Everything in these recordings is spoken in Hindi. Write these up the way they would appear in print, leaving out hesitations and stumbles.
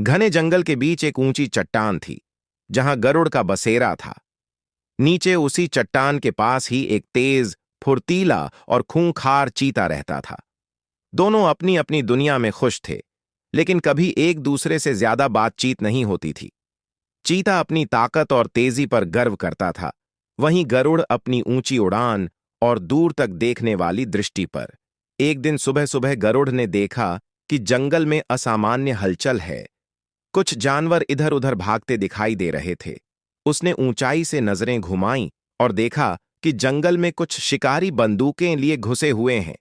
घने जंगल के बीच एक ऊंची चट्टान थी, जहां गरुड़ का बसेरा था। नीचे उसी चट्टान के पास ही एक तेज, फुर्तीला और खूंखार चीता रहता था। दोनों अपनी अपनी दुनिया में खुश थे, लेकिन कभी एक दूसरे से ज्यादा बातचीत नहीं होती थी। चीता अपनी ताकत और तेजी पर गर्व करता था, वहीं गरुड़ अपनी ऊंची उड़ान और दूर तक देखने वाली दृष्टि पर। एक दिन सुबह सुबह गरुड़ ने देखा कि जंगल में असामान्य हलचल है। कुछ जानवर इधर उधर भागते दिखाई दे रहे थे। उसने ऊंचाई से नजरें घुमाईं और देखा कि जंगल में कुछ शिकारी बंदूकें लिए घुसे हुए हैं।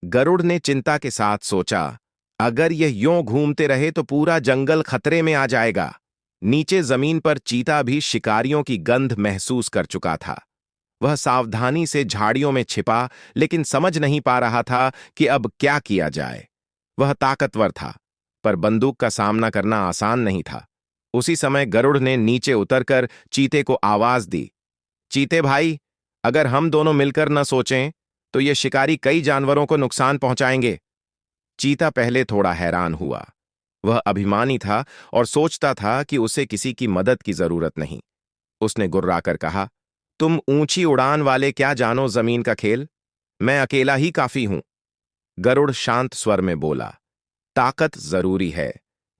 गरुड़ ने चिंता के साथ सोचा, अगर यह यूं घूमते रहे तो पूरा जंगल खतरे में आ जाएगा। नीचे जमीन पर चीता भी शिकारियों की गंध महसूस कर चुका था। वह सावधानी से झाड़ियों में छिपा, लेकिन समझ नहीं पा रहा था कि अब क्या किया जाए। वह ताकतवर था, पर बंदूक का सामना करना आसान नहीं था। उसी समय गरुड़ ने नीचे उतरकर चीते को आवाज दी, चीते भाई, अगर हम दोनों मिलकर न सोचें तो ये शिकारी कई जानवरों को नुकसान पहुंचाएंगे। चीता पहले थोड़ा हैरान हुआ। वह अभिमानी था और सोचता था कि उसे किसी की मदद की जरूरत नहीं। उसने गुर्राकर कहा, तुम ऊंची उड़ान वाले क्या जानो जमीन का खेल? मैं अकेला ही काफी हूं। गरुड़ शांत स्वर में बोला, ताकत जरूरी है,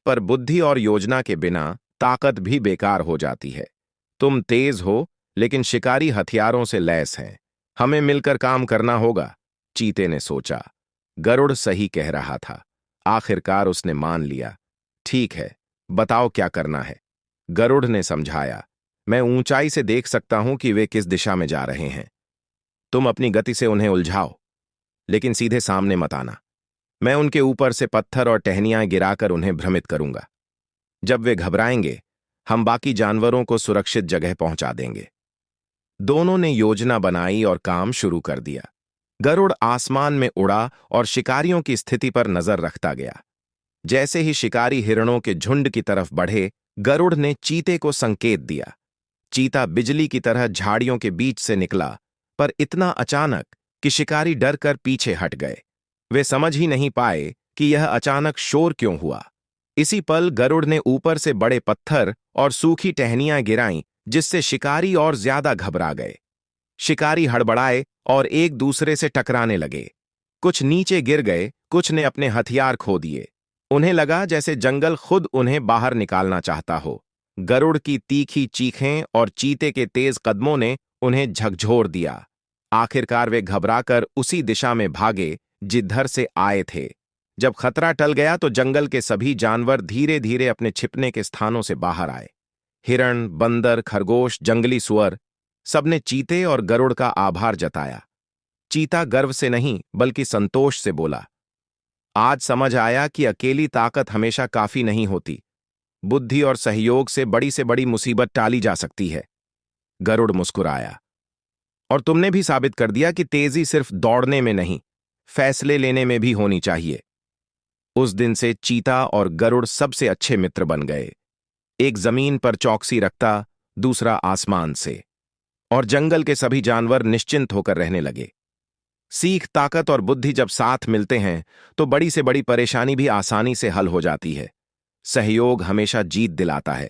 पर बुद्धि और योजना के बिना ताकत भी बेकार हो जाती है। तुम तेज हो, लेकिन शिकारी हथियारों से लैस हैं। हमें मिलकर काम करना होगा। चीते ने सोचा, गरुड़ सही कह रहा था। आखिरकार उसने मान लिया। ठीक है, बताओ क्या करना है। गरुड़ ने समझाया, मैं ऊंचाई से देख सकता हूं कि वे किस दिशा में जा रहे हैं। तुम अपनी गति से उन्हें उलझाओ, लेकिन सीधे सामने मत आना। मैं उनके ऊपर से पत्थर और टहनियां गिराकर उन्हें भ्रमित करूंगा। जब वे घबराएंगे, हम बाकी जानवरों को सुरक्षित जगह पहुंचा देंगे। दोनों ने योजना बनाई और काम शुरू कर दिया। गरुड़ आसमान में उड़ा और शिकारियों की स्थिति पर नजर रखता गया। जैसे ही शिकारी हिरणों के झुंड की तरफ बढ़े, गरुड़ ने चीते को संकेत दिया। चीता बिजली की तरह झाड़ियों के बीच से निकला, पर इतना अचानक कि शिकारी डर कर पीछे हट गए। वे समझ ही नहीं पाए कि यह अचानक शोर क्यों हुआ। इसी पल गरुड़ ने ऊपर से बड़े पत्थर और सूखी टहनियां गिराईं, जिससे शिकारी और ज्यादा घबरा गए। शिकारी हड़बड़ाए और एक दूसरे से टकराने लगे। कुछ नीचे गिर गए, कुछ ने अपने हथियार खो दिए। उन्हें लगा जैसे जंगल खुद उन्हें बाहर निकालना चाहता हो। गरुड़ की तीखी चीखें और चीते के तेज कदमों ने उन्हें झकझोर दिया। आखिरकार वे घबराकर उसी दिशा में भागे जिधर से आए थे। जब खतरा टल गया तो जंगल के सभी जानवर धीरे धीरे अपने छिपने के स्थानों से बाहर आए। हिरण, बंदर, खरगोश, जंगली सुअर, सबने चीते और गरुड़ का आभार जताया। चीता गर्व से नहीं बल्कि संतोष से बोला, आज समझ आया कि अकेली ताकत हमेशा काफी नहीं होती। बुद्धि और सहयोग से बड़ी मुसीबत टाली जा सकती है। गरुड़ मुस्कुराया, और तुमने भी साबित कर दिया कि तेजी सिर्फ दौड़ने में नहीं, फैसले लेने में भी होनी चाहिए। उस दिन से चीता और गरुड़ सबसे अच्छे मित्र बन गए। एक जमीन पर चौकसी रखता, दूसरा आसमान से, और जंगल के सभी जानवर निश्चिंत होकर रहने लगे। सीख, ताकत और बुद्धि जब साथ मिलते हैं तो बड़ी से बड़ी परेशानी भी आसानी से हल हो जाती है। सहयोग हमेशा जीत दिलाता है।